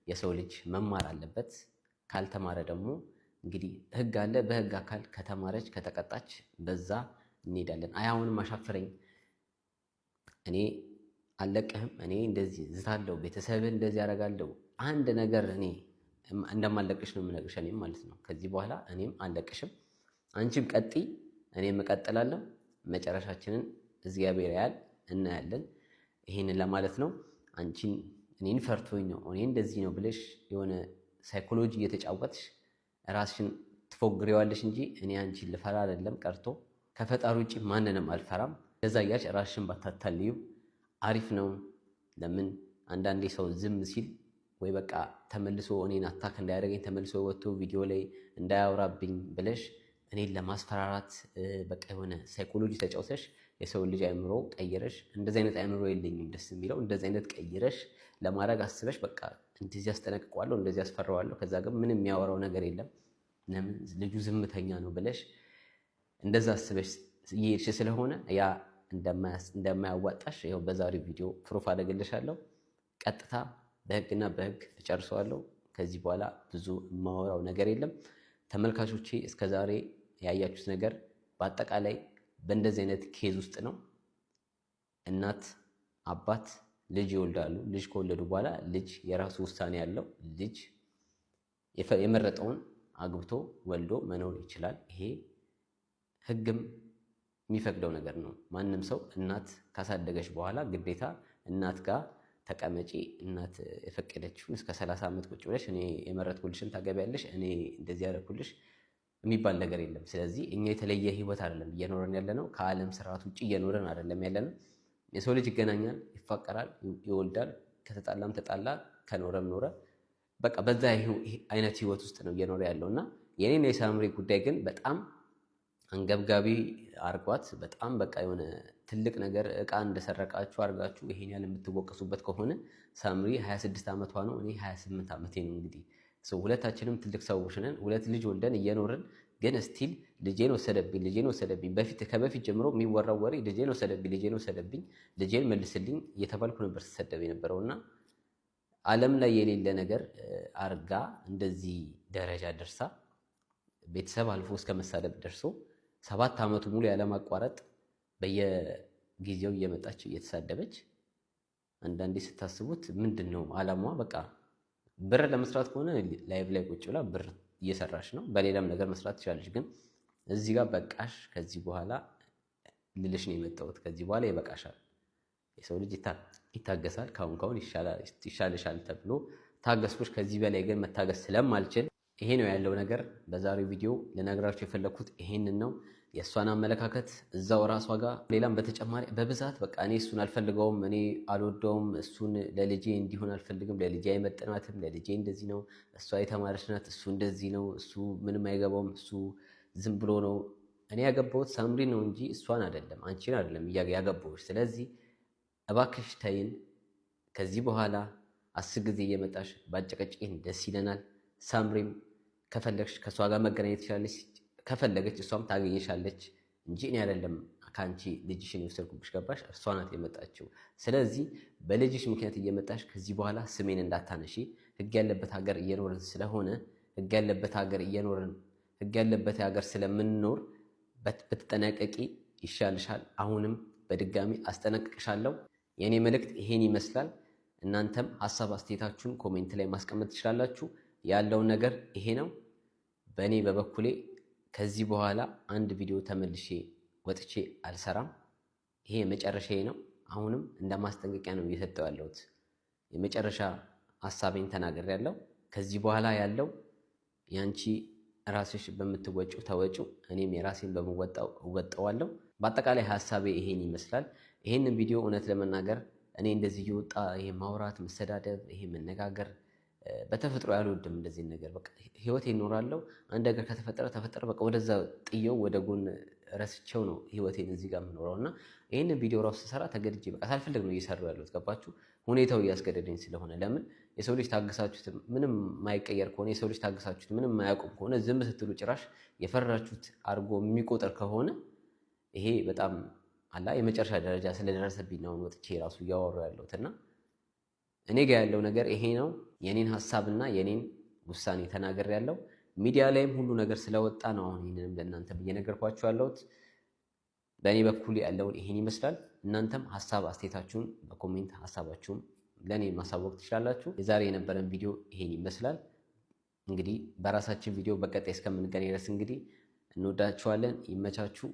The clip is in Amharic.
የሰው ልጅ መማር አለበት። ካልተማረ ደግሞ እንግዲህ ህግ አለ። በህግ አካል ከተማረች ከተቀጣች በዛ እንሄዳለን። አሁንም አሻፈረኝ፣ እኔ አልለቅህም፣ እኔ እንደዚህ ዝታለሁ፣ ቤተሰብን እንደዚህ ያደርጋለሁ፣ አንድ ነገር እኔ እንደማለቅሽ ነው የምነግርሽ፣ እኔም ማለት ነው። ከዚህ በኋላ እኔም አልለቅሽም፣ አንቺም ቀጥይ፣ እኔም እቀጥላለሁ። መጨረሻችንን እግዚአብሔር ያያል፣ እናያለን። ይሄንን ለማለት ነው። አንቺን እኔን ፈርቶኝ ነው እኔ እንደዚህ ነው ብለሽ የሆነ ሳይኮሎጂ እየተጫወትሽ ራስሽን ትፎግሬዋለሽ እንጂ እኔ አንቺን ልፈራ አይደለም። ቀርቶ ከፈጣሪ ውጭ ማንንም አልፈራም። እንደዛ እያልሽ ራስሽን ባታታልዩ አሪፍ ነው። ለምን አንዳንዴ ሰው ዝም ሲል ወይ በቃ ተመልሶ እኔን አታክ እንዳያደርገኝ ተመልሶ ወጥቶ ቪዲዮ ላይ እንዳያወራብኝ ብለሽ እኔን ለማስፈራራት በቃ የሆነ ሳይኮሎጂ ተጫውተሽ የሰው ልጅ አእምሮ ቀይረሽ፣ እንደዚህ አይነት አእምሮ የለኝም ደስ የሚለው እንደዚህ አይነት ቀይረሽ ለማድረግ አስበሽ በቃ እንደዚህ አስጠነቅቀዋለሁ፣ እንደዚህ አስፈራዋለሁ፣ ከዛ ግን ምንም የሚያወራው ነገር የለም ለምን ልጁ ዝምተኛ ነው ብለሽ እንደዛ አስበሽ እየሄድሽ ስለሆነ ያ እንደማያዋጣሽ ይኸው በዛሬው ቪዲዮ ፕሩፍ አደርግልሻለሁ። ቀጥታ በህግና በህግ እጨርሰዋለሁ። ከዚህ በኋላ ብዙ የማወራው ነገር የለም። ተመልካቾቼ እስከዛሬ ያያችሁት ነገር በአጠቃላይ በእንደዚህ አይነት ኬዝ ውስጥ ነው። እናት አባት ልጅ ይወልዳሉ። ልጅ ከወለዱ በኋላ ልጅ የራሱ ውሳኔ ያለው ልጅ የመረጠውን አግብቶ ወልዶ መኖር ይችላል። ይሄ ህግም የሚፈቅደው ነገር ነው። ማንም ሰው እናት ካሳደገች በኋላ ግዴታ እናት ጋር ተቀመጪ፣ እናት የፈቀደችውን እስከ 30 ዓመት ቁጭ ብለሽ እኔ የመረጥኩልሽን ታገቢያለሽ፣ እኔ እንደዚህ ያደረኩልሽ የሚባል ነገር የለም። ስለዚህ እኛ የተለየ ህይወት አይደለም እየኖረን ያለ ነው። ከዓለም ስርዓት ውጭ እየኖረን አይደለም ያለ ነው። የሰው ልጅ ይገናኛል፣ ይፋቀራል፣ ይወልዳል። ከተጣላም ተጣላ፣ ከኖረም ኖረ። በቃ በዛ አይነት ህይወት ውስጥ ነው እየኖረ ያለው እና የኔና የሳምሪ ጉዳይ ግን በጣም አንገብጋቢ አርጓት። በጣም በቃ የሆነ ትልቅ ነገር እቃ እንደሰረቃችሁ አርጋችሁ ይሄን ያህል የምትወቀሱበት ከሆነ ሳምሪ 26 ዓመቷ ነው፣ እኔ 28 ዓመቴ ነው። እንግዲህ ሁለታችንም ትልቅ ሰዎች ነን። ሁለት ልጅ ወልደን እየኖርን ግን ስቲል ልጄን ወሰደብኝ። ከበፊት ጀምሮ የሚወራው ወሬ ልጄን ወሰደብኝ፣ ልጄን መልስልኝ እየተባልኩ ነበር ስሰደብ የነበረውና ዓለም ላይ የሌለ ነገር አርጋ እንደዚህ ደረጃ ደርሳ ቤተሰብ አልፎ እስከ መሳደብ ደርሶ 7 ዓመቱ ሙሉ ያለማቋረጥ በየጊዜው እየመጣች እየተሳደበች፣ አንዳንዴ ስታስቡት ምንድን ነው ዓላማዋ? በቃ ብር ለመስራት ከሆነ ላይቭ ላይ ቁጭ ብላ ብር እየሰራች ነው። በሌላም ነገር መስራት ትችላለች። ግን እዚህ ጋር በቃሽ፣ ከዚህ በኋላ ልልሽ ነው የመጣሁት። ከዚህ በኋላ ይበቃሻል። የሰው ልጅ ይታገሳል። ካሁን ይሻልሻል ተብሎ ታገስኩሽ። ከዚህ በላይ ግን መታገስ ስለማልችል ይሄ ነው ያለው ነገር። በዛሬው ቪዲዮ ልነግራችሁ የፈለግኩት ይሄንን ነው። የእሷን አመለካከት እዛው ራሷ ጋር፣ ሌላም በተጨማሪ በብዛት በቃ እኔ እሱን አልፈልገውም፣ እኔ አልወደውም፣ እሱን ለልጄ እንዲሆን አልፈልግም፣ ለልጄ አይመጥናትም፣ ለልጄ እንደዚህ ነው፣ እሷ የተማረች ናት፣ እሱ እንደዚህ ነው፣ እሱ ምንም አይገባውም፣ እሱ ዝም ብሎ ነው። እኔ ያገባሁት ሳምሪ ነው እንጂ እሷን አይደለም፣ አንቺን አይደለም ያገባሁሽ። ስለዚህ እባክሽ ተይን። ከዚህ በኋላ 10 ጊዜ እየመጣሽ ባጨቀጭቄን ደስ ይለናል። ሳምሪም ከፈለግሽ ከእሷ ጋር መገናኘት ትችላለች፣ ከፈለገች እሷም ታገኘሻለች እንጂ እኔ አይደለም ከአንቺ ልጅሽን የወሰድኩብሽ። ገባሽ? እርሷ ናት የመጣችው። ስለዚህ በልጅሽ ምክንያት እየመጣሽ ከዚህ በኋላ ስሜን እንዳታነሺ። ህግ ያለበት ሀገር እየኖርን ስለሆነ ህግ ያለበት ሀገር ስለምንኖር ብትጠነቀቂ ይሻልሻል። አሁንም በድጋሚ አስጠነቅቅሻለሁ። የእኔ መልእክት ይሄን ይመስላል። እናንተም ሀሳብ አስተያየታችሁን ኮሜንት ላይ ማስቀመጥ ትችላላችሁ። ያለውን ነገር ይሄ ነው። በእኔ በበኩሌ ከዚህ በኋላ አንድ ቪዲዮ ተመልሼ ወጥቼ አልሰራም። ይሄ የመጨረሻዬ ነው። አሁንም እንደ ማስጠንቀቂያ ነው እየሰጠው ያለሁት። የመጨረሻ ሀሳቤን ተናግሬያለሁ። ከዚህ በኋላ ያለው ያንቺ ራስሽ በምትወጪው ተወጪው፣ እኔም የራሴን በመወጣው እወጣዋለሁ። በአጠቃላይ ሀሳቤ ይሄን ይመስላል። ይሄንን ቪዲዮ እውነት ለመናገር እኔ እንደዚህ እየወጣ ይሄ ማውራት፣ መሰዳደብ፣ ይሄ መነጋገር በተፈጥሮ ያልወድም። እንደዚህ ነገር በቃ ህይወት ይኖራለሁ። አንድ ነገር ተፈጠረ በቃ ወደዛ ጥየው ወደ ጎን ረስቸው ነው ህይወቴን እዚህ ጋር የምኖረው እና ይህንን ቪዲዮ ራሱ ስሰራ ተገድጄ በቃ ሳልፈልግ ነው እየሰራሁ ያለሁት። ገባችሁ? ሁኔታው እያስገደደኝ ስለሆነ። ለምን የሰው ልጅ ታግሳችሁት ምንም የማይቀየር ከሆነ፣ የሰው ልጅ ታግሳችሁት ምንም የማያውቁም ከሆነ፣ ዝም ስትሉ ጭራሽ የፈራችሁት አድርጎ የሚቆጥር ከሆነ ይሄ በጣም የመጨረሻ ደረጃ ስለደረሰብኝ ነው ወጥቼ ራሱ እያወራሁ ያለሁት እና እኔ ጋር ያለው ነገር ይሄ ነው። የኔን ሀሳብና የኔን ውሳኔ ተናግሬያለሁ። ሚዲያ ላይም ሁሉ ነገር ስለወጣ ነው አሁን ይህንንም ለእናንተ እየነገርኳችሁ ያለሁት። በእኔ በኩል ያለውን ይሄን ይመስላል። እናንተም ሀሳብ አስተያየታችሁን በኮሜንት ሀሳባችሁን ለእኔ ማሳወቅ ትችላላችሁ። የዛሬ የነበረን ቪዲዮ ይሄን ይመስላል። እንግዲህ በራሳችን ቪዲዮ በቀጣይ እስከምንገናኝ ድረስ እንግዲህ እንወዳችኋለን። ይመቻችሁ።